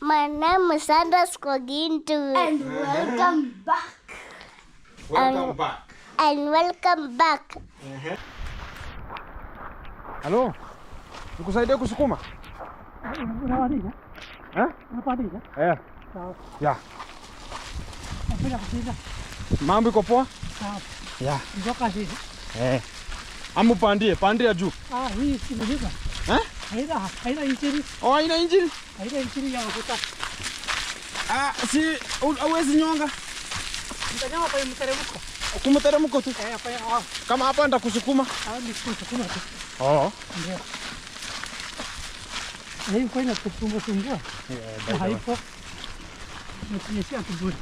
My name is _Gintu. And welcome back. Welcome back. And welcome back. Halo. Nikusaidia kusukuma? Unawadija? Unapadija? Sawa. Ya. Napenda kusikiza. Mambo iko poa? Sawa. Ya. Ndio kazi. Amu pandia juu. Hii si mlipa. Haina injili. Oh, haina injili? Haina injili ya mafuta. Si hauwezi nyonga. Nitanyama pale mteremko. Kumteremko tu. Pale Kama hapa nitakusukuma. ni kusukuma tu. Oh. Ndio. Hii kwa ina kusumbua. Haipo. Nikinyeshia tuburi.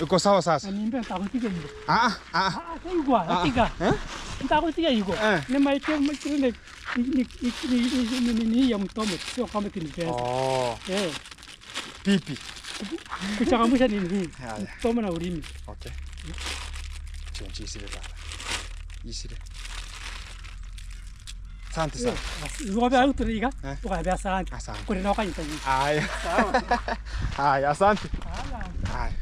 Uko sawa sasa? Niambia nitakupiga hiyo. Sawa. Tiga. Nitakupiga hiyo. Ni maite mchirinde ni ya mtomo sio kama kinipeza. Oh. Pipi. Kuchangamsha nini hii? Mtomo na ulimi. Okay. Chenji isile baba. Isile. Asante sana. Ngobe au turiga? Ngobe asante. Kuna noka nyinyi. Haya. Sawa. Haya, asante. Haya.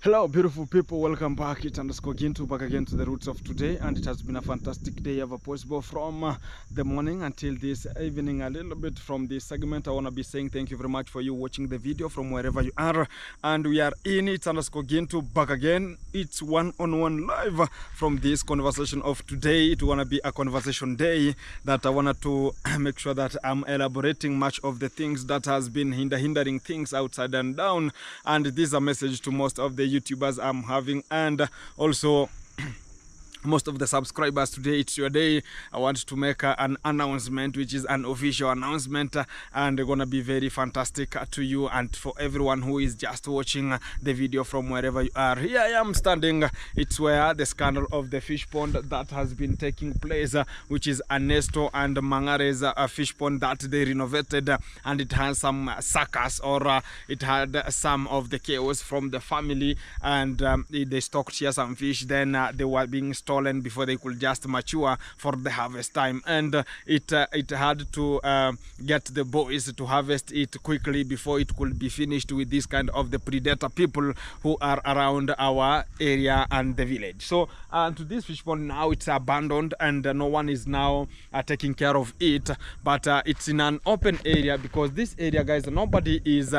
Hello beautiful people, welcome back. It's _Gintu back again to the roots of today, and it has been a fantastic day ever possible from the morning until this evening. A little bit from this segment, I want to be saying thank you very much for you watching the video from wherever you are, and we are in it _Gintu back again. It's one-on-one live from this conversation of today. It want to be a conversation day that I wanted to make sure that I'm elaborating much of the things that has been hindering things outside and down, and this is a message to most of the YouTubers I'm having, and also most of the subscribers. Today it's your day. I want to make an announcement, which is an official announcement, and gonna be very fantastic to you and for everyone who is just watching the video from wherever you are. Here I am standing. It's where the scandal of the fish pond that has been taking place, which is Ernesto and Mangare's fish pond that they renovated, and it has some suckers, or it had some of the chaos from the family, and they stocked here some fish, then they were being stolen before they could just mature for the harvest time, and it had to get the boys to harvest it quickly before it could be finished with this kind of the predator people who are around our area and the village. So to this fish pond now, it's abandoned, and no one is now taking care of it, but it's in an open area, because this area, guys, nobody is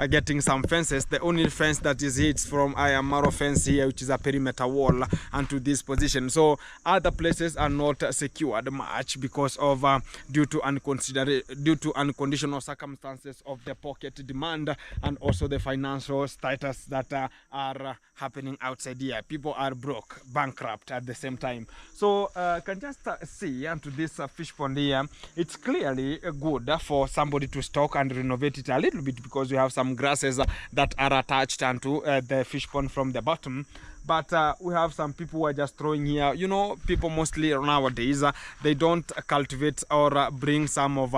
getting some fences. The only fence that is here, it's from Ayamaro fence here, which is a perimeter wall, and to this position. So other places are not secured much because of due to unconditional circumstances of the pocket demand, and also the financial status that are happening outside here. People are broke, bankrupt at the same time. So can just see into this fish pond here, it's clearly good for somebody to stock and renovate it a little bit, because we have some grasses that are attached onto the fish pond from the bottom. But we have some people who are just throwing here. You know, people mostly nowadays, they don't cultivate or bring some of,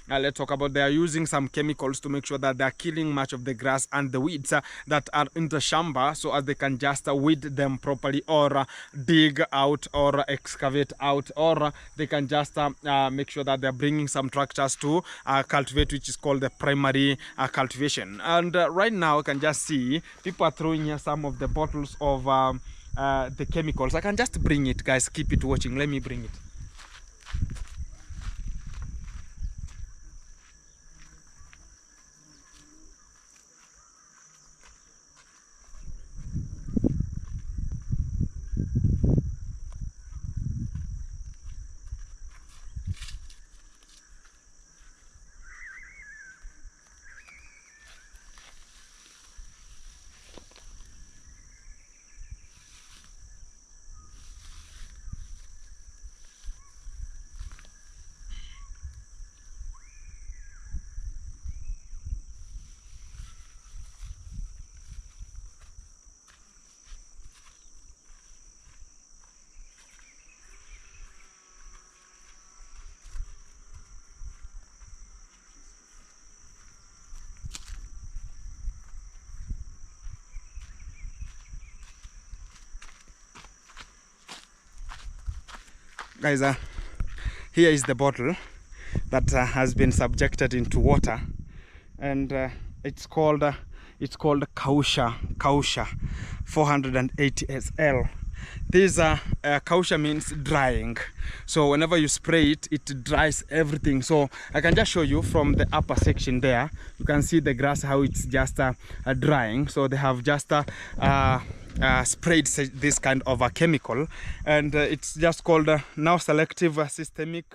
let's talk about, they are using some chemicals to make sure that they are killing much of the grass and the weeds that are in the shamba, so as they can just weed them properly, or dig out or excavate out, or they can just make sure that they're bringing some tractors to cultivate, which is called the primary cultivation. And right now, I can just see people are throwing here some of the bottles of the chemicals. I can just bring it, guys. Keep it watching. Let me bring it. guys, here is the bottle that has been subjected into water, and it's called Kausha 480 SL. This Kausha means drying, so whenever you spray it, it dries everything. So I can just show you from the upper section there. You can see the grass, how it's just drying. So they have just sprayed this kind of a chemical, and it's just called now selective systemic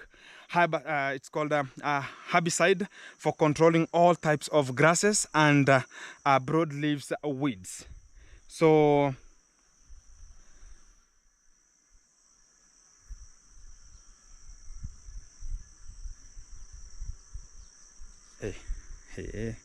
it's called herbicide for controlling all types of grasses and broadleaves weeds. So hey.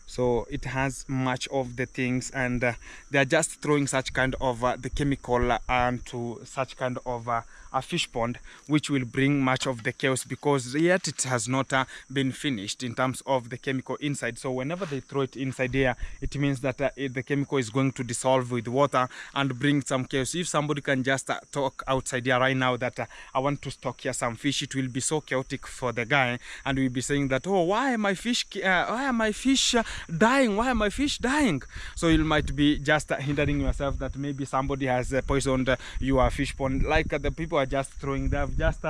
So it has much of the things, and they are just throwing such kind of the chemical onto such kind of a fish pond, which will bring much of the chaos, because yet it has not been finished in terms of the chemical inside. So whenever they throw it inside here, it means that the chemical is going to dissolve with water and bring some chaos. If somebody can just talk outside here right now that I want to stock here some fish, it will be so chaotic for the guy, and we'll be saying that, oh, why am I fish dying? Why are my fish dying? So you might be just hindering yourself that maybe somebody has poisoned your fish pond. Like the people are just throwing, they have just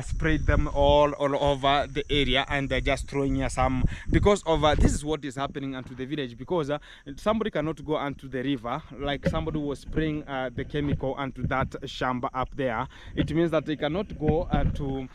sprayed them all over the area, and they're just throwing here some, because of this is what is happening onto the village, because somebody cannot go onto the river. Like somebody was spraying the chemical onto that shamba up there, it means that they cannot go to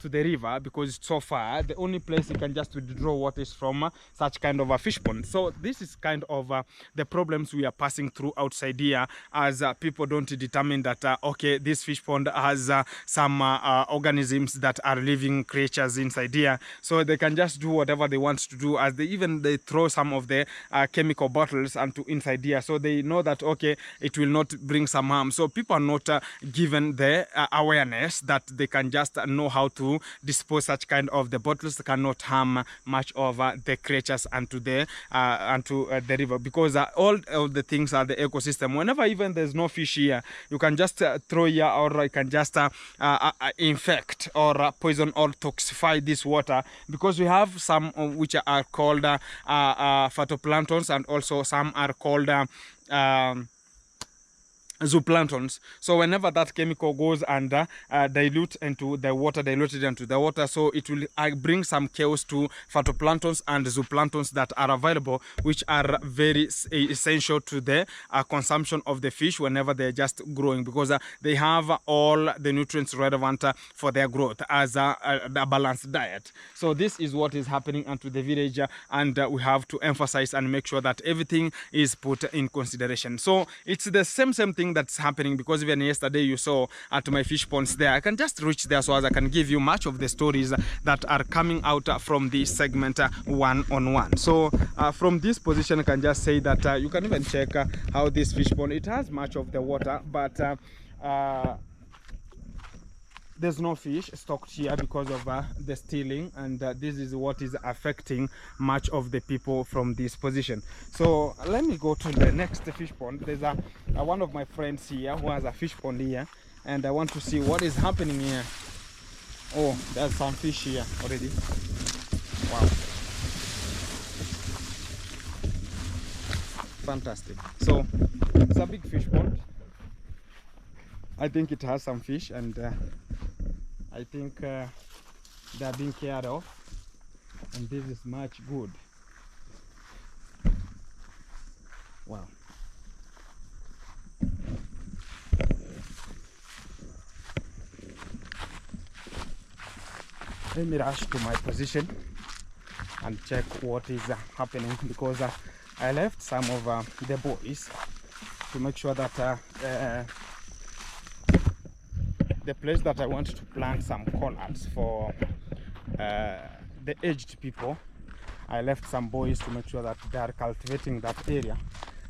the river because it's so far. The only place you can just withdraw water is from such kind of a fish pond. So this is kind of the problems we are passing through outside here, as people don't determine that okay, this fish pond has some organisms that are living creatures inside here, so they can just do whatever they want to do, as they throw some of the chemical bottles onto inside here, so they know that okay, it will not bring some harm. So people are not given the awareness that they can just know how to dispose such kind of the bottles cannot harm much of the creatures onto the river, because all the things are the ecosystem. Whenever even there's no fish here, you can just throw here, or you can just infect or poison or toxify this water, because we have some which are called phytoplanktons, and also some are called zooplanktons. So whenever that chemical goes and diluted into the water, so it will bring some chaos to phytoplanktons and zooplanktons that are available, which are very essential to the consumption of the fish whenever they're just growing, because they have all the nutrients relevant for their growth as a balanced diet. So this is what is happening onto the village, and we have to emphasize and make sure that everything is put in consideration. So it's the same thing that's happening, because even yesterday you saw at my fish ponds there, I can just reach there so as I can give you much of the stories that are coming out from this segment one-on-one. So from this position I can just say that you can even check how this fish pond, it has much of the water, but there's no fish stocked here because of the stealing, and this is what is affecting much of the people from this position. So let me go to the next fish pond. There's one of my friends here who has a fish pond here, and I want to see what is happening here. Oh, there's some fish here already. Wow, fantastic. So it's a big fish pond. I think it has some fish, and I think they are being cared of, and this is much good. Wow. Let me rush to my position and check what is happening, because I left some of the boys to make sure that the place that I want to plant some collards for the aged people, I left some boys to make sure that they are cultivating that area.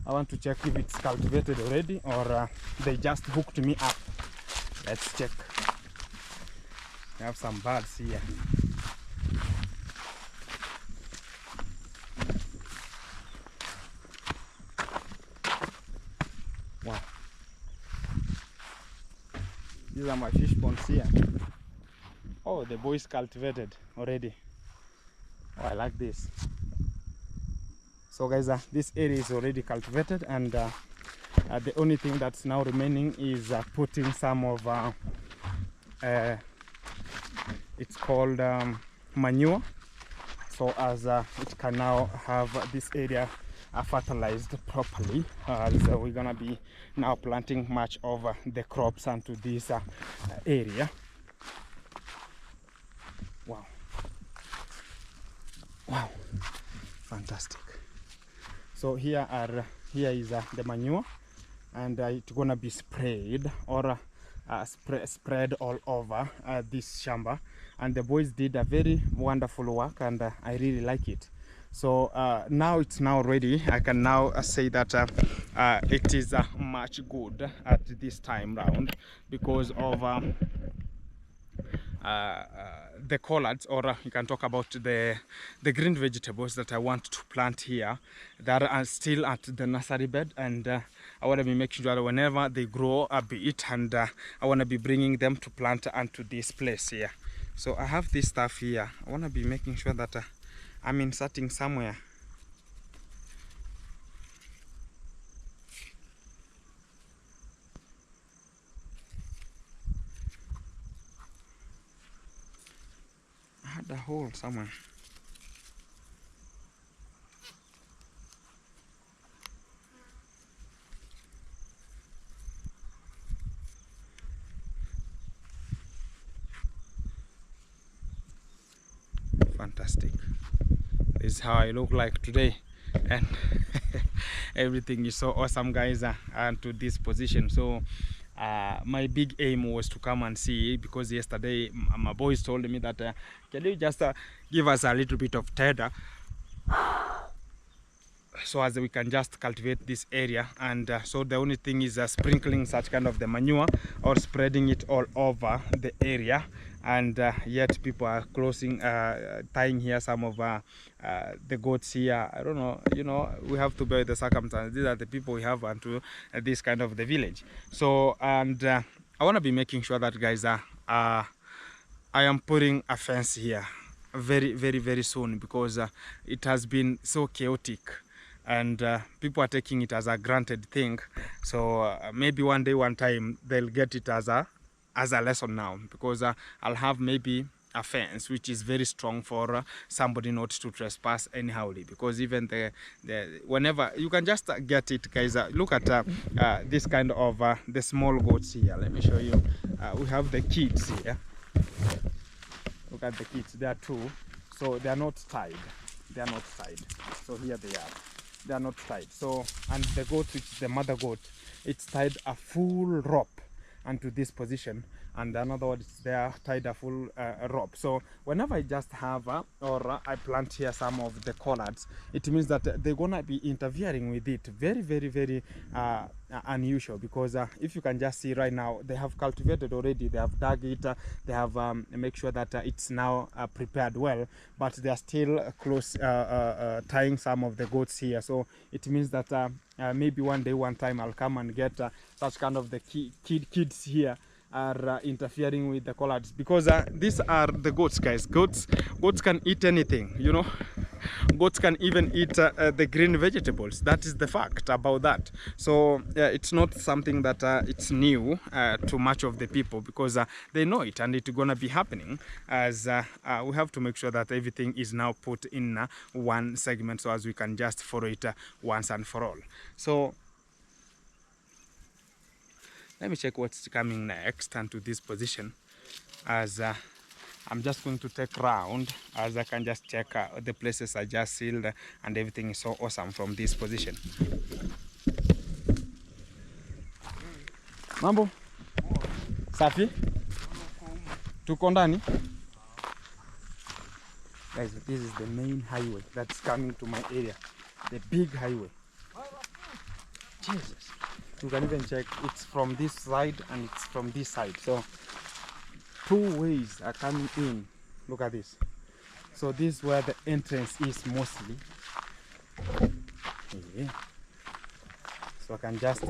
I want to check if it's cultivated already, or they just hooked me up. Let's check. We have some birds here. Wow. are my fish ponds here. Oh, the boys cultivated already. Oh, I like this. So guys, this area is already cultivated, and the only thing that's now remaining is putting some of it's called manure, so as it can now have this area fertilized properly. So we're gonna be now planting much of the crops onto this area. Wow, wow, fantastic. So here is the manure, and it's gonna be sprayed or spread all over this shamba, and the boys did a very wonderful work, and I really like it. So now it's now ready. I can now say that it is much good at this time round because of the collards, or you can talk about the green vegetables that I want to plant here that are still at the nursery bed, and I want to be making sure that whenever they grow a bit, and I want to be bringing them to plant onto this place here. So I have this stuff here. I want to be making sure that I'm inserting somewhere. I had a hole somewhere. Fantastic. This is how I look like today, and everything is so awesome, guys, to this position. So my big aim was to come and see, because yesterday my boys told me that can you just give us a little bit of tether so as we can just cultivate this area. And so the only thing is sprinkling such kind of the manure or spreading it all over the area. And yet people are closing, tying here some of the goats here. I don't know, you know, we have to bear the circumstances. These are the people we have onto this kind of the village. So, and I want to be making sure that, guys, I am putting a fence here very, very, very soon, because it has been so chaotic, and people are taking it as a granted thing. So maybe one day, one time, they'll get it as a lesson now, because I'll have maybe a fence which is very strong for somebody not to trespass anyhowly, because even the whenever you can just get it, guys. Look at this kind of the small goats here. Let me show you. We have the kids here. Look at the kids. There are two, so they are not tied. They are not tied. So here they are. They are not tied. So, and the goat, which is the mother goat, it's tied a full rope onto this position, and another one is there tied a full rope. So whenever I just have or I plant here some of the collards, it means that they're gonna be interfering with it. Very, very, very unusual, because if you can just see right now, they have cultivated already, they have dug it, they have make sure that it's now prepared well, but they are still close tying some of the goats here. So it means that maybe one day, one time, I'll come and get such kind of the kids here are interfering with the collards, because these are the goats, guys. Goats can eat anything, you know. Goats can even eat the green vegetables. That is the fact about that. So it's not something that it's new to much of the people, because they know it, and it's gonna be happening, as we have to make sure that everything is now put in one segment, so as we can just follow it once and for all. So let me check what's coming next onto this position, as I'm just going to take round, as I can just check the places I just sealed, and everything is so awesome from this position. Mambo safi, tuko ndani. Guys, this is the main highway that's coming to my area, the big highway. Jesus. You can even check, it's from this side and it's from this side. So two ways are coming in. Look at this. So this is where the entrance is mostly. Yeah. So I can just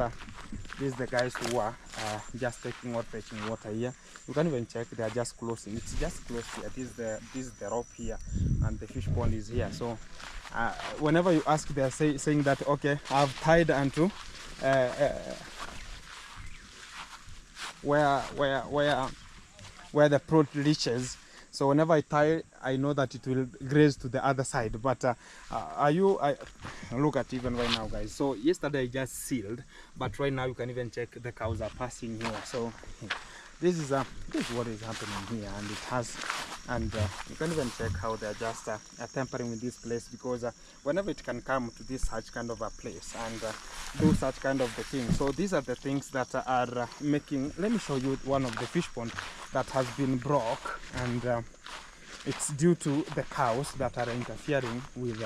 These are the guys who are just taking or fetching water here. You can even check, they are just closing. It's just close here. This is the rope here, and the fish pond is here. So whenever you ask, they are saying that, okay, I've tied onto where the prod reaches. So whenever I tie, I know that it will graze to the other side. But look at even right now, guys. So yesterday I just sealed, but right now you can even check the cows are passing here. So this is what is happening here, and it has, and you can even check how they're just tampering with this place, because whenever it can come to this such kind of a place and do such kind of the thing. So these are the things that are making. Let me show you one of the fish pond that has been broke, and it's due to the cows that are interfering with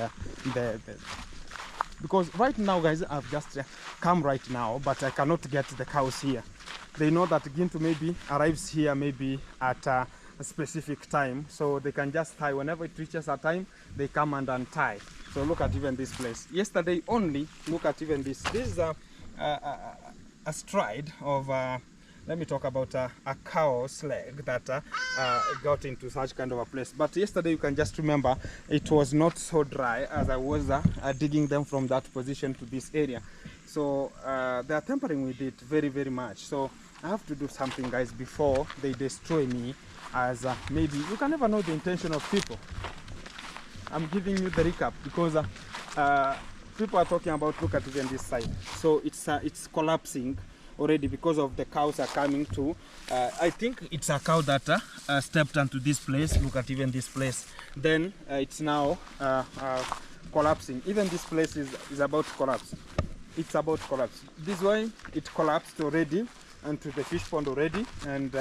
the because right now, guys, I've just come right now, but I cannot get the cows here. They know that Gintu maybe arrives here maybe at a specific time, so they can just tie whenever it reaches a time. They come and untie. So look at even this place. Yesterday only, look at even this. This is a stride of let me talk about a cow's leg that got into such kind of a place. But yesterday, you can just remember, it was not so dry as I was digging them from that position to this area. So they are tampering with it very, very much. So I have to do something, guys, before they destroy me, as maybe you can never know the intention of people. I'm giving you the recap because people are talking about, look at even this side. So it's collapsing already because of the cows are coming to. I think it's a cow that stepped onto this place. Look at even this place. Then it's now collapsing. Even this place is about to collapse. It's about to collapse. This way it collapsed already onto the fish pond already, and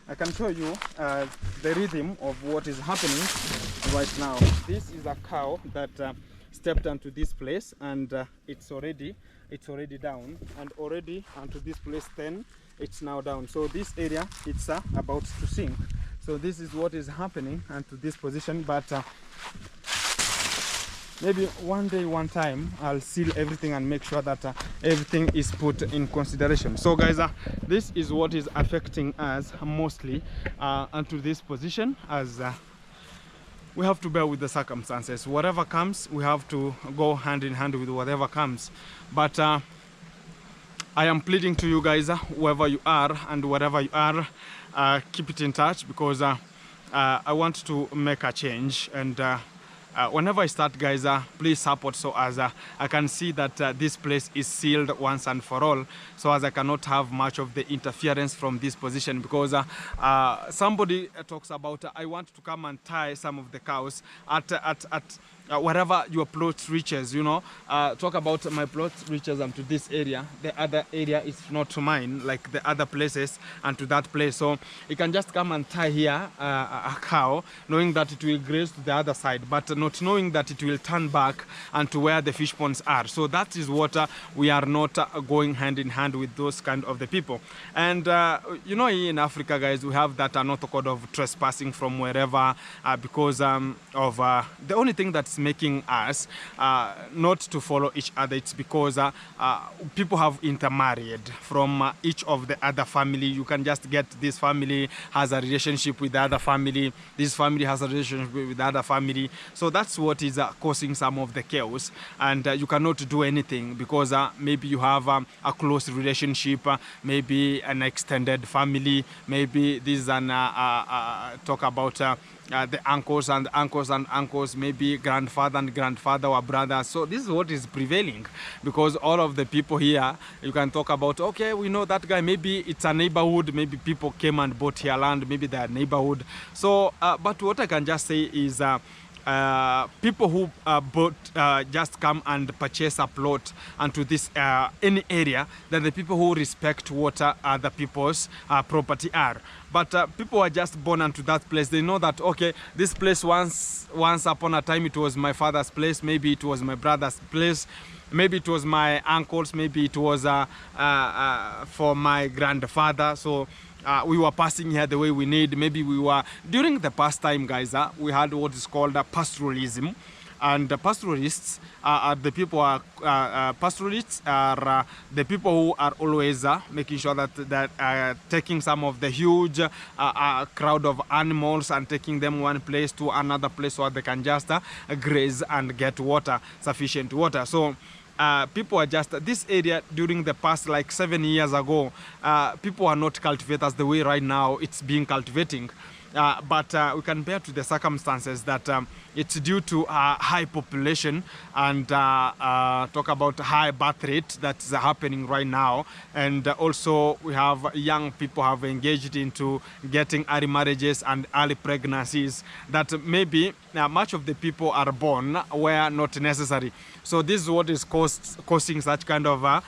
I can show you the rhythm of what is happening right now. This is a cow that stepped onto this place, and it's already down, and already onto this place, then it's now down. So this area, it's about to sink. So this is what is happening onto this position, but maybe one day, one time, I'll seal everything and make sure that everything is put in consideration. So guys, this is what is affecting us mostly onto this position, as we have to bear with the circumstances. Whatever comes, we have to go hand in hand with whatever comes. But I am pleading to you guys, whoever you are and wherever you are, keep it in touch, because I want to make a change. And whenever I start, guys, please support, so as I can see that this place is sealed once and for all, so as I cannot have much of the interference from this position. Because somebody talks about, I want to come and tie some of the cows at wherever your plot reaches, you know. Talk about my plot reaches to this area. The other area is not mine, like the other places, and to that place. So you can just come and tie here a cow, knowing that it will graze to the other side, but not knowing that it will turn back and to where the fish ponds are. So that is what we are not going hand in hand with those kind of the people. And you know, in Africa, guys, we have that another code of trespassing from wherever, because of the only thing that's making us not to follow each other. It's because people have intermarried from each of the other family. You can just get this family has a relationship with the other family, this family has a relationship with the other family. So that's what is causing some of the chaos, and you cannot do anything, because maybe you have a close relationship, maybe an extended family, maybe this is an talk about the uncles and uncles and uncles, maybe grandfather and grandfather or brother. So this is what is prevailing, because all of the people here, you can talk about, okay, we know that guy, maybe it's a neighborhood, maybe people came and bought here land, maybe their neighborhood. So but what I can just say is people who just come and purchase a plot onto this any area, then the people who respect what other people's property are. But people are just born into that place. They know that, okay, this place once upon a time it was my father's place, maybe it was my brother's place, maybe it was my uncle's, maybe it was for my grandfather. So we were passing here the way we need. Maybe we were, during the past time, guys, we had what is called pastoralism. And the pastoralists are the people the people who are always making sure that taking some of the huge crowd of animals and taking them one place to another place so they can just graze and get water, sufficient water. So people are just this area during the past like 7 years ago, people are not cultivators the way right now it's being cultivating. But we can bear to the circumstances that it's due to high population and talk about high birth rate that's happening right now. And also we have young people have engaged into getting early marriages and early pregnancies that maybe much of the people are born were not necessary. So this is what is causing such kind of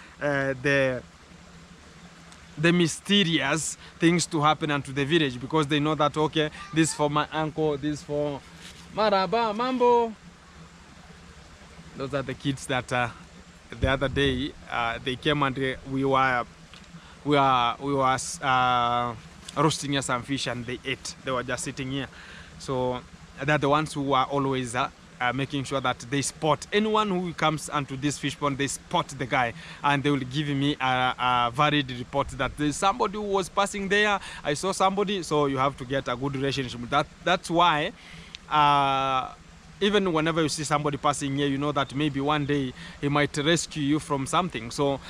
the mysterious things to happen unto the village, because they know that, okay, this for my uncle, this for Maraba, Mambo. Those are the kids that the other day they came and we were roasting here some fish and they ate. They were just sitting here. So they're the ones who are always making sure that they spot anyone who comes onto this fish pond. They spot the guy and they will give me a varied report that there's somebody who was passing there, I saw somebody. So you have to get a good relationship with that. That's why even whenever you see somebody passing here, you know that maybe one day he might rescue you from something. So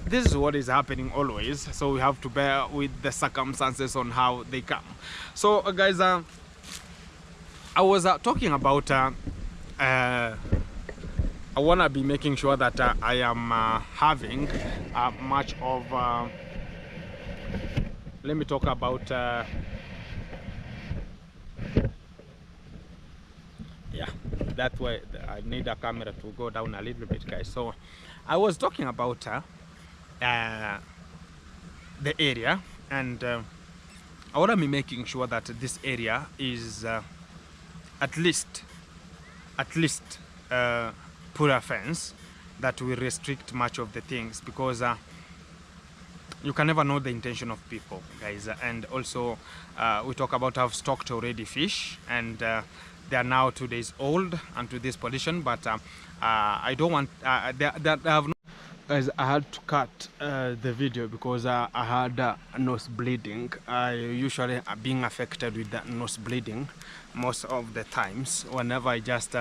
this is what is happening always. So we have to bear with the circumstances on how they come. So guys, I was talking about I want to be making sure that I am having much of let me talk about yeah, that way I need a camera to go down a little bit, guys. So I was talking about the area, and I want to be making sure that this area is at least put a fence that will restrict much of the things, because you can never know the intention of people, guys. And also we talk about I've stocked already fish, and they are now 2 days old and to this position, but I don't want they have no. Guys, I had to cut the video because I had nose bleeding. I usually being affected with the nose bleeding most of the times whenever I just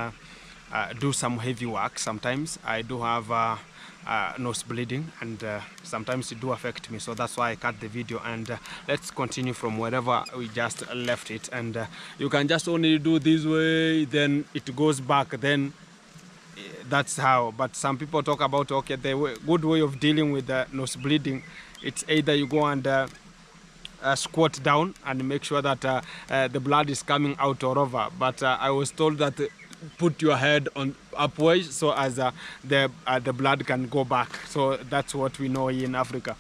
do some heavy work. Sometimes I do have nose bleeding, and sometimes it do affect me. So that's why I cut the video, and let's continue from wherever we just left it. And you can just only do this way, then it goes back, then that's how. But some people talk about, okay, the good way of dealing with the nose bleeding, it's either you go and squat down and make sure that the blood is coming out all over. But I was told that put your head on upwards so as the blood can go back. So that's what we know here in Africa.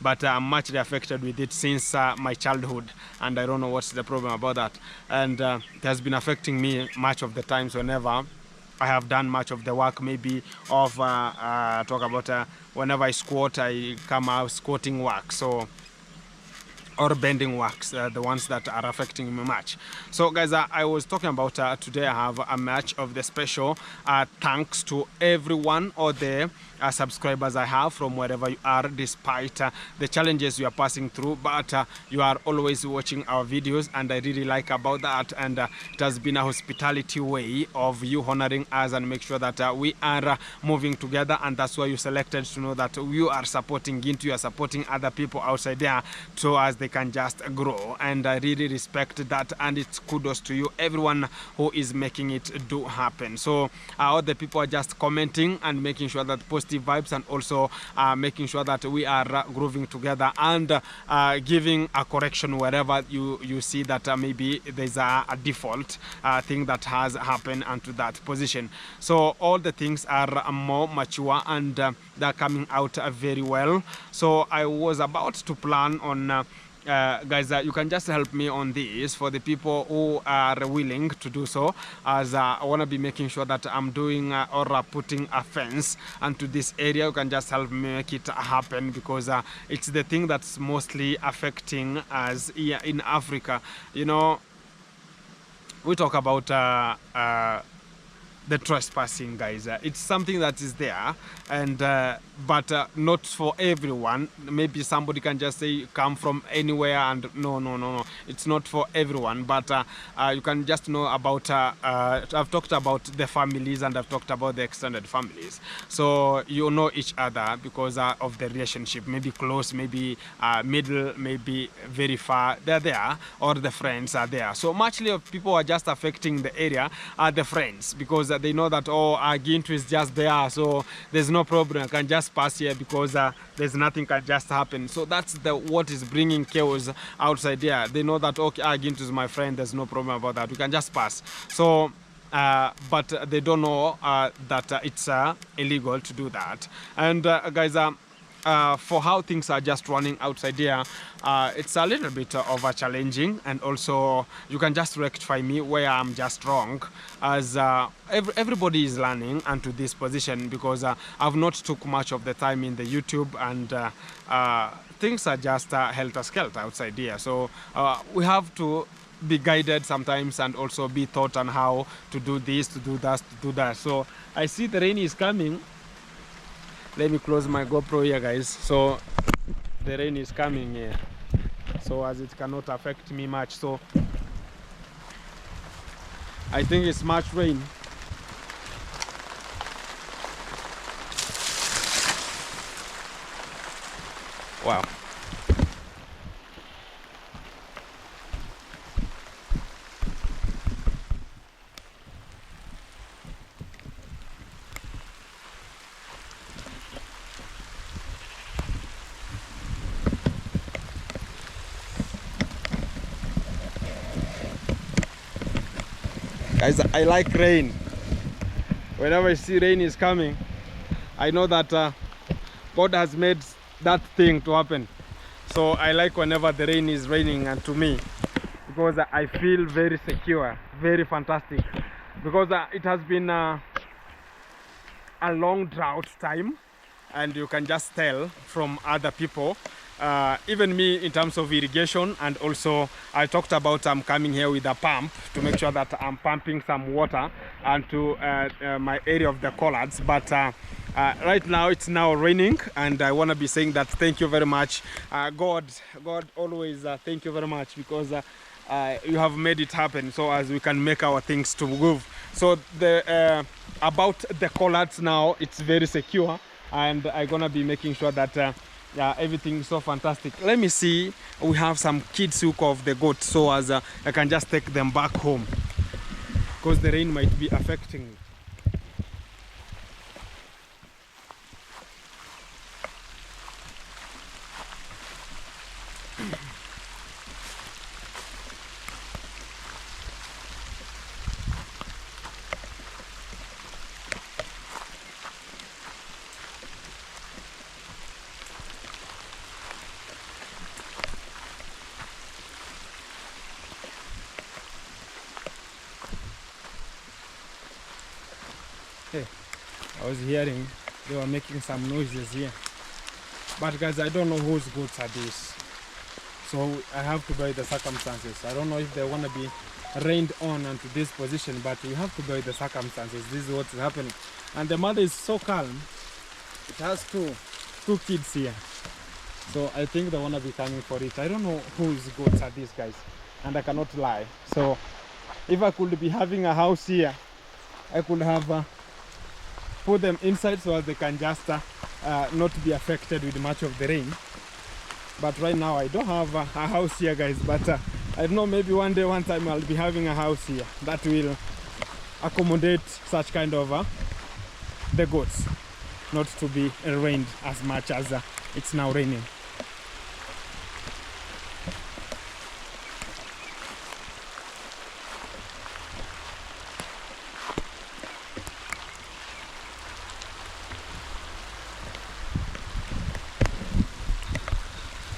But I'm much affected with it since my childhood, and I don't know what's the problem about that. And it has been affecting me much of the times whenever I have done much of the work, maybe of talk about whenever I squat, I come out squatting work, so or bending works, the ones that are affecting me much. So guys, I was talking about today I have a match of the special thanks to everyone or the subscribers I have from wherever you are, despite the challenges you are passing through, but you are always watching our videos, and I really like about that. And it has been a hospitality way of you honoring us and make sure that we are moving together, and that's why you selected to know that you are supporting Gintu, you are supporting other people outside there so as they can just grow. And I really respect that, and it's kudos to you, everyone who is making it do happen. So all the people are just commenting and making sure that positive vibes, and also making sure that we are grooving together, and giving a correction wherever you see that maybe there's a default thing that has happened onto that position. So all the things are more mature, and they're coming out very well. So I was about to plan on guys, you can just help me on this for the people who are willing to do so, as I want to be making sure that I'm doing or putting a fence onto this area. You can just help me make it happen, because it's the thing that's mostly affecting us here in Africa. You know, we talk about the trespassing, guys. It's something that is there, and but not for everyone. Maybe somebody can just say come from anywhere, and no, it's not for everyone. But you can just know about I've talked about the families, and I've talked about the extended families, so you know each other because of the relationship, maybe close, maybe middle, maybe very far. They're there, or the friends are there. So muchly of people are just affecting the area are the friends, because they know that, oh, Gintu is just there, so there's no problem, I can just pass here because there's nothing can just happen. So that's what is bringing chaos outside here. They know that, okay, Gintu is my friend, there's no problem about that, we can just pass. So but they don't know that it's illegal to do that. And guys, for how things are just running outside here, it's a little bit over challenging, and also you can just rectify me where I'm just wrong, as everybody is learning into this position, because I've not took much of the time in the YouTube, and things are just helter-skelter outside here. So we have to be guided sometimes, and also be taught on how to do this, to do that, to do that. So I see the rain is coming. Let me close my GoPro here, guys. So the rain is coming here, so as it cannot affect me much. So I think it's much rain. Wow. Guys, I like rain. Whenever I see rain is coming, I know that God has made that thing to happen. So I like whenever the rain is raining, and to me, because I feel very secure, very fantastic, because it has been a long drought time, and you can just tell from other people, even me, in terms of irrigation. And also I talked about I'm coming here with a pump to make sure that I'm pumping some water onto my area of the collards. But right now it's now raining, and I want to be saying that thank you very much, God always thank you very much, because you have made it happen, so as we can make our things to move. So the about the collards now, it's very secure, and I'm gonna be making sure that yeah, everything is so fantastic. Let me see, we have some kids hook of the goat, so as I can just take them back home, because the rain might be affecting me. Hey, I was hearing they were making some noises here, but guys, I don't know whose goats are these, so I have to bear the circumstances. I don't know if they want to be rained on into this position, but you have to bear the circumstances. This is what's happening, and the mother is so calm. It has two kids here, so I think they want to be coming for it. I don't know whose goats are these, guys, and I cannot lie. So if I could be having a house here, I could have put them inside so that they can just not be affected with much of the rain. But right now I don't have a house here, guys, but I don't know, maybe one day, one time I'll be having a house here that will accommodate such kind of the goats, not to be rained as much as it's now raining.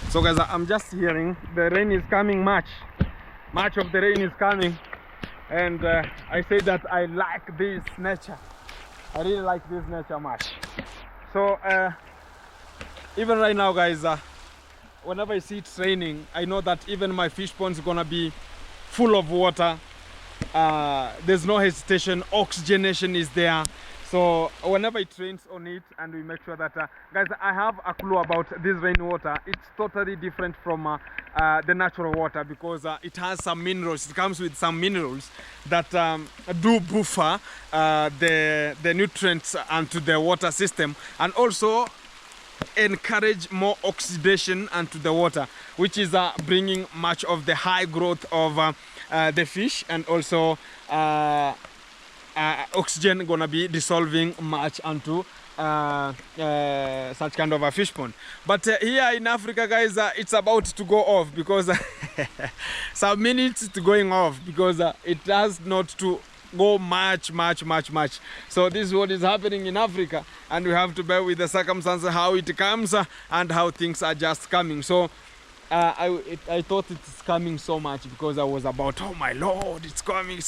So guys, I'm just hearing the rain is coming, much of the rain is coming, and I say that I like this nature. I really like this nature much. So even right now, guys, whenever I see it's raining, I know that even my fish pond is gonna be full of water, there's no hesitation, oxygenation is there. So whenever it rains on it, and we make sure that guys, I have a clue about this rainwater. It's totally different from the natural water, because it has some minerals. It comes with some minerals that do buffer the nutrients onto the water system, and also encourage more oxidation onto the water, which is bringing much of the high growth of the fish, and also oxygen gonna be dissolving much onto such kind of a fish pond. But here in Africa, guys, it's about to go off, because some minutes to going off, because it has not to go much. So this is what is happening in Africa, and we have to bear with the circumstances, how it comes and how things are just coming. So I thought it's coming so much, because I was about, oh my lord, it's coming.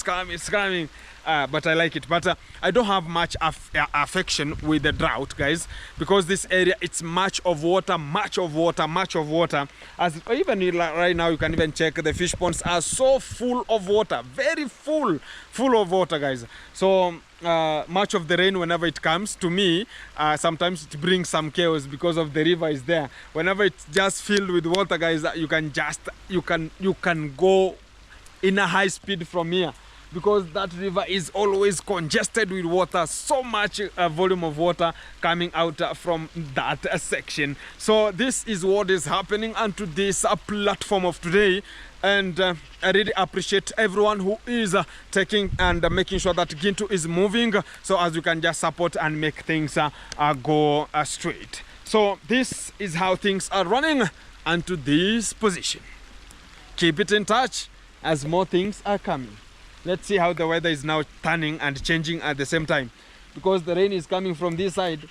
But I like it. But I don't have much affection with the drought, guys, because this area, it's much of water. As even right now, you can even check, the fish ponds are so full of water, very full of water, guys. So much of the rain, whenever it comes to me, sometimes it brings some chaos, because of the river is there. Whenever it's just filled with water, guys, you can go in a high speed from here, because that river is always congested with water, so much volume of water coming out from that section. So this is what is happening onto this platform of today. And I really appreciate everyone who is taking and making sure that Gintu is moving, so as you can just support and make things go straight. So this is how things are running onto this position. Keep it in touch as more things are coming. Let's see how the weather is now turning and changing at the same time, because the rain is coming from this side,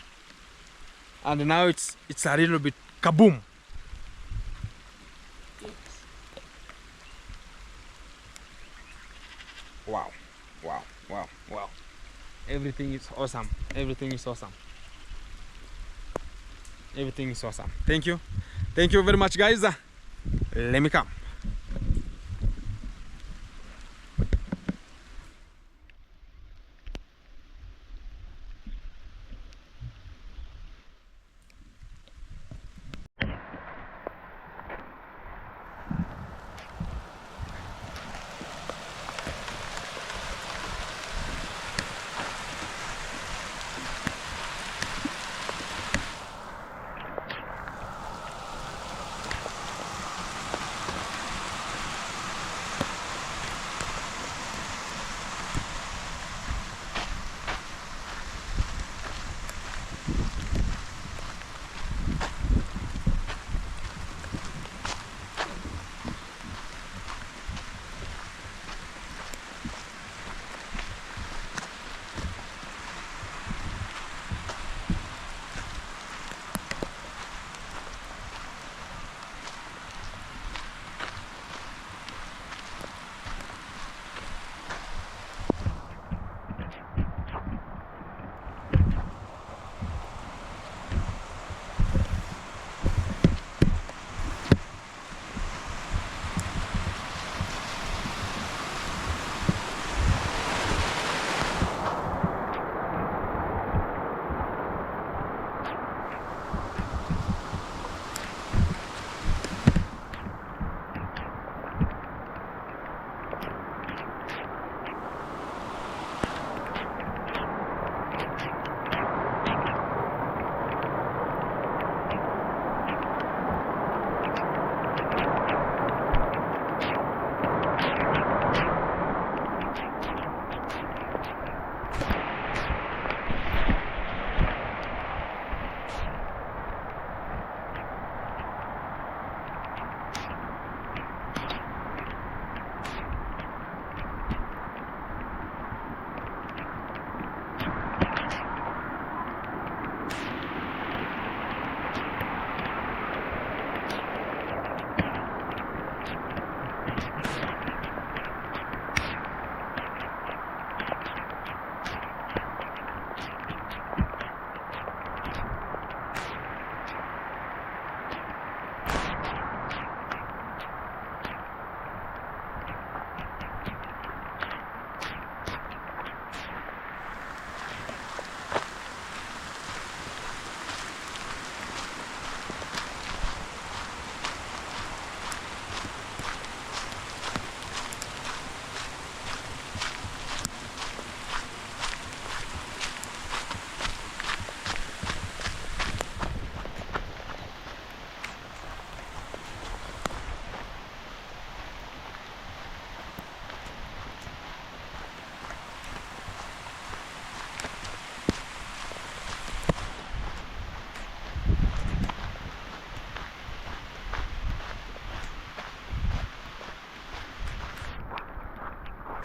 and now it's a little bit kaboom. Wow. Everything is awesome. Thank you very much, guys. Let me come.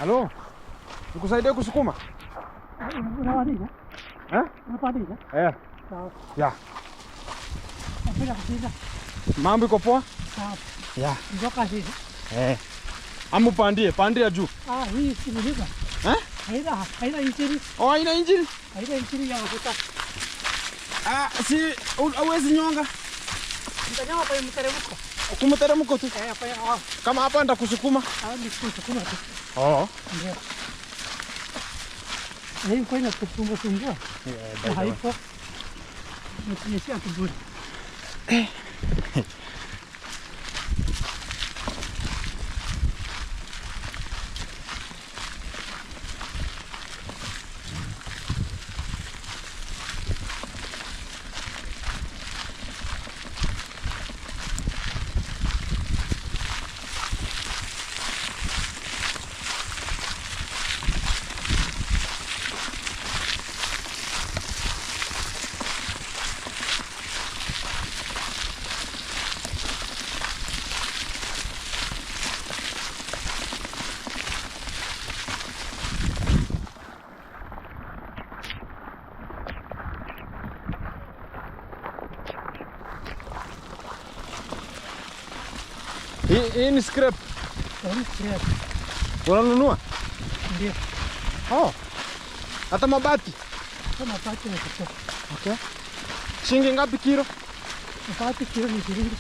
Halo. Nikusaidie kusukuma? Unawadiga? Unapadiga? Sawa. Ya. Napenda kupiga. Mambo iko poa? Sawa. Ya. Ndio kazi. Amu pandie juu. Hii si mlipa. Haina injini. Haina injini? Haina injini ya mafuta. Si hauwezi nyonga. Nitanyama kwa mteremko. Kumteremko tu. Kwa kama hapa nitakusukuma. Nikusukuma tu. Ndio. Hii kwa ina kusumbua. Haipo. Nikinyeshia kiburi. Hii ni scrap. Ni scrap. Unanunua? Ndio. Hata mabati. Kama mabati ni kitu. Okay. Shilingi ngapi kilo? Mabati kilo ni shilingi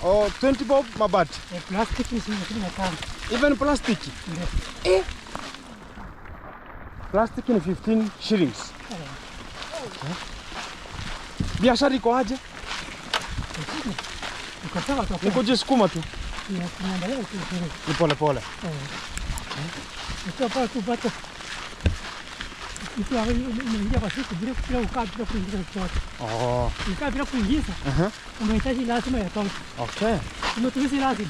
20. 20 bob mabati. Plastic ni shilingi 15. Even plastic? Ndio. Plastic ni 15 shillings. Okay. Biashara iko aje? Nikujisukuma tu. Ni pole pole. Hapa tupate. Ikiwa unaingia kwa siku bila ukaa bila kuingiza chochote. Ukaa bila kuingiza. Unahitaji lazima ya toka. Okay. Unatumizi lazima.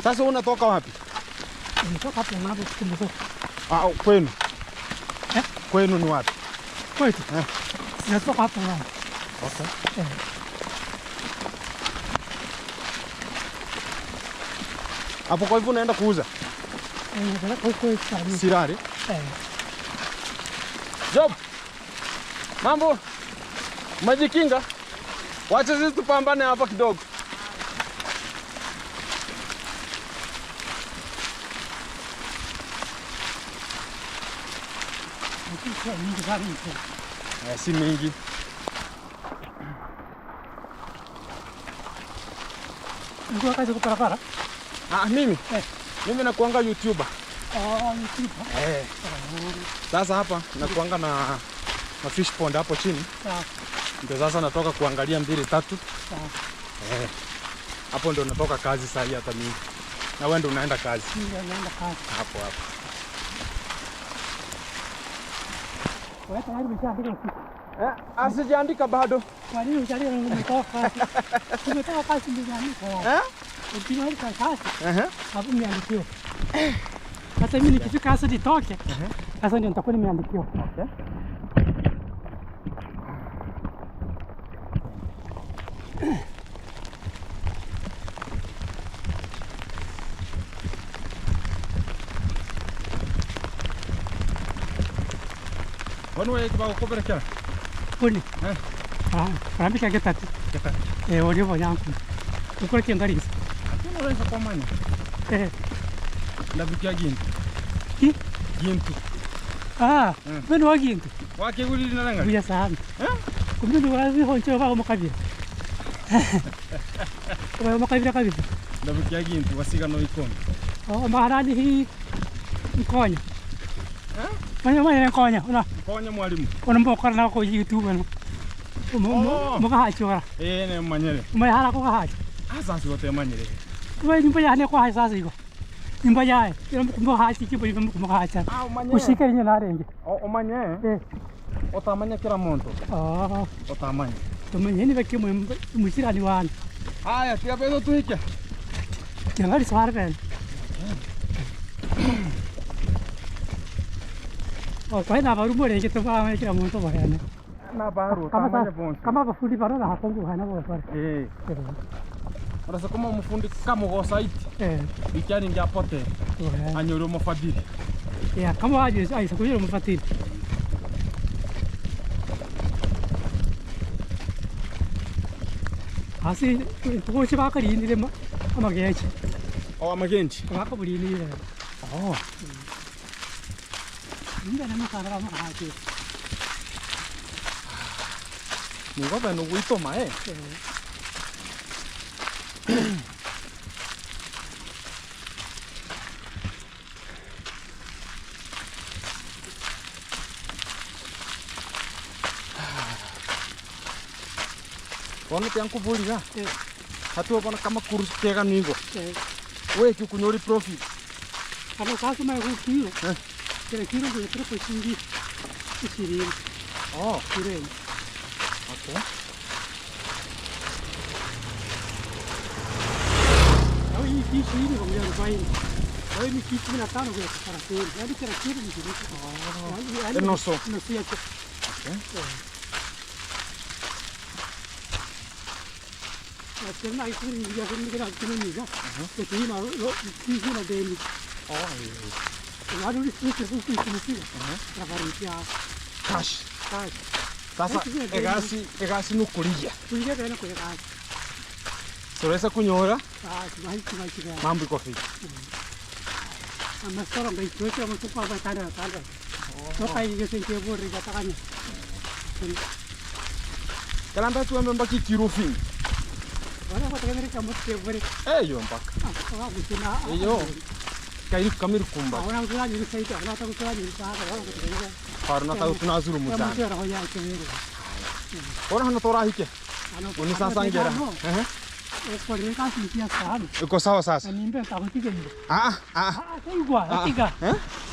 Sasa unatoka wapi? Unatoka hapo ng'ambo kumbuko. Kwenu. Kwenu ni wapi? Kwetu. Natoka hapo ng'ambo. Okay. Hapo kwa hivyo unaenda kuuza? Sirari? Job! Mambo! Majikinga? Wacha sisi tupambane hapa kidogo. Si mingi. Ndio kazi kwa barabara? Mimi? Mimi nakuanga YouTuber. YouTuber. Sasa hapa nakuanga na Fishpond hapo chini. Ndio sasa natoka kuangalia 2 3. Hapo ndio natoka kazi saa hii hata mimi. Na wewe ndio unaenda kazi? Ndio naenda kazi. Hapo. Wewe tayari umeshaandika usiku? Asijaandika bado. Kwa nini ujalia umetoka kazi? Umetoka kazi ndio unaandika. Ukiandika kazi? Hapo umeandikiwa. Hata mimi nikifika sasa nitoke. Sasa ndio nitakuwa nimeandikiwa. Okay. Wanu wewe kibao kuberekea? Kuni. Karambika getati. Getati. Wali wanyangu. Ukora kiandarisa. Hakuna unaweza kwa manya. Ndabikia gintu. Gintu. Beno wa gintu. Wake uli linalanga. Buya sana. Kumbe wazi honcho ba makabira. Kwa makabira kabisa. Ndabikia gintu wasiga no ikono. Maharani hii mkonya. Manya mkonya. Mkonya mwalimu. Mbokora na kwa YouTube no. Muka hachora. Ne manyere. Mayara ko hacha. Sasa wote manyere. Wewe nyumba yane kwa hacha sasa iko. Nyumba yae. Kumbo hacha kipo kumbo hacha. Ushike yenye na renge. Umanye? Otamanya kila muntu. Otamanya. Tumanye ni baki musira liwana. Haya, tia pedo tuhike. Jangali swar ben. Kwa na baru more ke to ba kila muntu bahane. Na baru tamanya bonsi. Kama ba fudi baro na hapo hana bo par. Unasa kama mfundi kama go site. Ikiani ngia pote. Anyoro mafadili. Yeah, kama aje aisa kujiro mafadili. Asi ko chiba ka rini le amagenchi. Oh, amagenchi. Waka bulini. Oh. Nda na makara ma haje. Ni goba no wito mae. Kono tiang kubuli ga. Hatu kono kama kurus tega ningo. We ki kunyori profit. Kama kasu mai ku kilo. Kile kilo ko tre ko singi. Isiri. Oh, kire. Okay. Au i siri ko ngia bai. Au mi kitu na tano ko para ser. Ani kira kiro mi kiro. Oh. No so. No sia. Okay. Kena itu dia kena kena ni kan. Jadi malu lo sisi na deli. Oh. Lalu di sisi sisi. Berapa rupiah? Cash. Cash. Sasa egasi no kulia. Kulia tena kuya cash. Soresa kunyora. Ah, cuma cuma. Mambo iko vipi? Ama soro ngai tu cuma tu pa tanda. So kai ge sen ke bori kata kan. Kalamba tu amemba kikirufini. Wala ko taga kamu ke bori. Yo mpaka. Ah, busina. Yo. Kairi kamir kumba. Orang tu lagi saya tu, orang tu lagi saya. Orang tu lagi. Karena tahu tunazuru mutana. Kamu tu orang yang kemiri. Orang hana tora hike. Uni sasa ngera. Kwa nini kasi pia sana? Uko sawa sasa? Nimbe nitakupiga hiyo. Igwa. Tiga.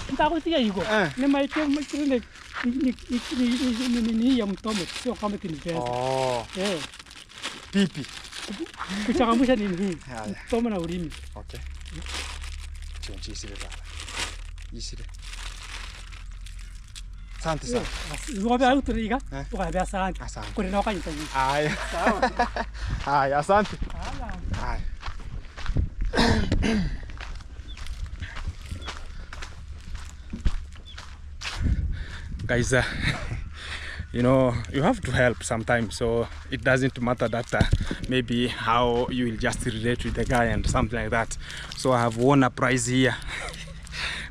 Nitakupiga hiyo. Ni maite mkile ni ya mtome sio kama kinipesa. Oh. Pipi. Kuchangamsha nini? Mtome na ulimi. Okay. Chonchi isire baba. Isire. Asante sana. Ngoja uturiga. Ukaambia asante. Kuna na wakati tani. Haya. Sawa. Haya, asante. Haya. Guys, you know, you have to help sometimes, so it doesn't matter that maybe how you will just relate with the guy and something like that. So I have won a prize here.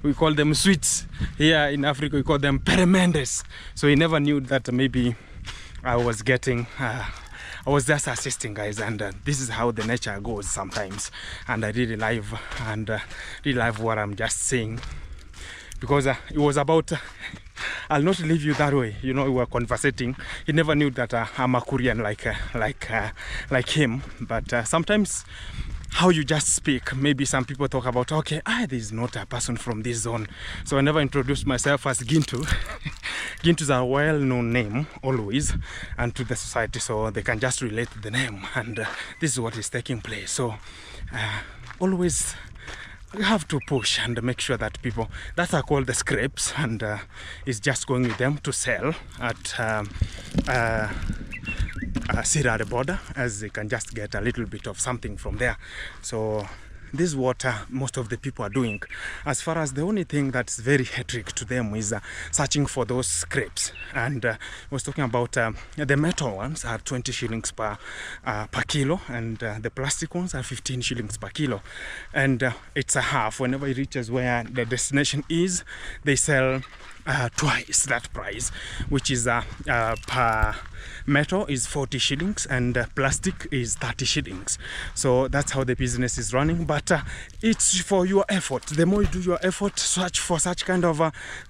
We call them sweets. Here in Africa we call them peremendes. So he never knew that maybe I was getting I was just assisting, guys, and this is how the nature goes sometimes. And I really love what I'm just saying, because it was about I'll not leave you that way. You know, we were conversating. He never knew that I'm a Korean like him. But sometimes how you just speak, maybe some people talk about, okay, this is not a person from this zone. So I never introduced myself as Gintu. Gintu is a well-known name always, and to the society, so they can just relate to the name. And this is what is taking place. So always you have to push and make sure that people that are called the scrapes, and is just going with them to sell at Sira at the border, as they can just get a little bit of something from there. So this is what most of the people are doing. As far as the only thing that's very hectic to them is searching for those scrapes. And I was talking about the metal ones are 20 shillings per kilo, and the plastic ones are 15 shillings per kilo. And it's a half. Whenever it reaches where the destination is, they sell twice that price, which is per metal is 40 shillings and plastic is 30 shillings. So that's how the business is running. But it's for your effort. The more you do your effort, search for such kind of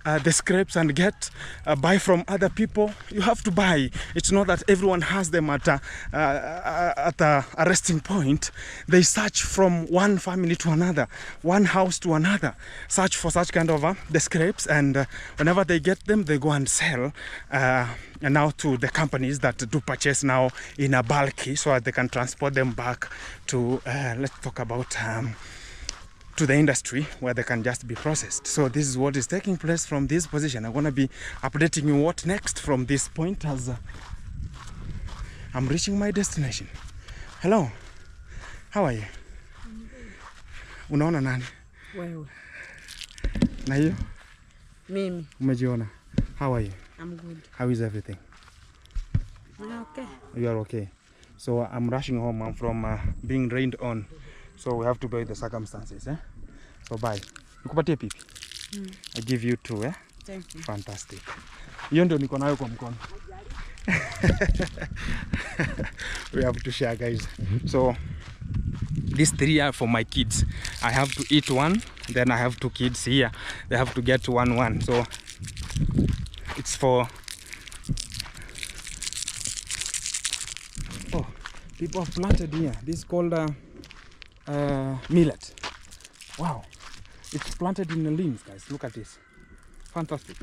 the scrapes and get buy from other people. You have to buy. It's not that everyone has them at a resting point. They search from one family to another, one house to another, search for such kind of the scrapes, and whenever they get them, they go and sell now to the companies that do purchase now in a bulky, so that they can transport them back to let's talk about to the industry where they can just be processed. So this is what is taking place from this position. I'm going to be updating you what next from this point as I'm reaching my destination. Hello. How are you? Unaona nani? Wewe. Na hiyo? Mimi. Umejiona? How are you? I'm good. How is everything? I'm okay. You are okay. So I'm rushing home. I'm from being rained on. So we have to bear the circumstances, eh? So bye. Nikupatie pipi. I give you 2, eh? Thank you. Fantastic. Hiyo ndio niko nayo kwa mkono. We have to share, guys. So these 3 are for my kids. I have to eat 1, then I have 2 kids here. They have to get 1. So it's for people have planted here. This is called millet. Wow, it's planted in the leaves, guys. Look at this. Fantastic.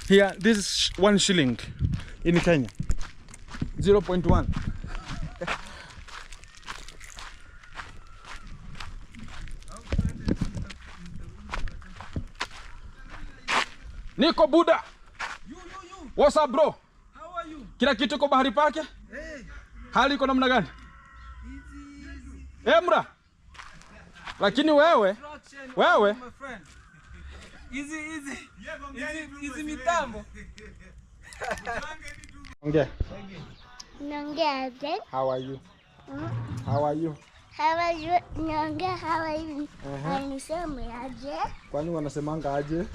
Here, this is 1 shilling in Kenya. 0.1. Niko Buda. What's up, bro? How are you? Kila kitu kwa bahari pake? Hey. Hali iko namna gani? Easy. Emra. Lakini wewe My friend. Easy mitambo. Ongea. Nyongea. How are you? How are you? How are you? Nyongea, how are you? Aniseme aje. Kwani wanasemanga aje?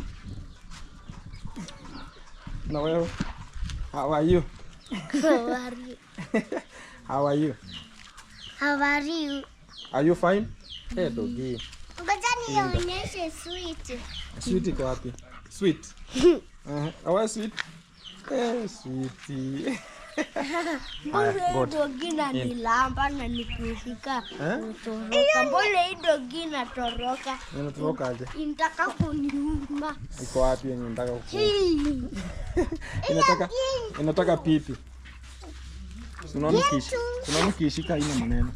Na wewe? How are you? How are you? How are you? How are you? Are you fine? Hey, doggy. Ngoja nionyeshe sweet. Sweet iko wapi? Sweet. Awa sweet. Sweetie. Mbona dogi na nilamba na nikifika utoroka. Mbona hii dogi inatoroka? Inatoroka aje? Inataka kuniuma. Iko wapi yenye unataka kukua? Inataka pipi. Unaona kishika ina maneno.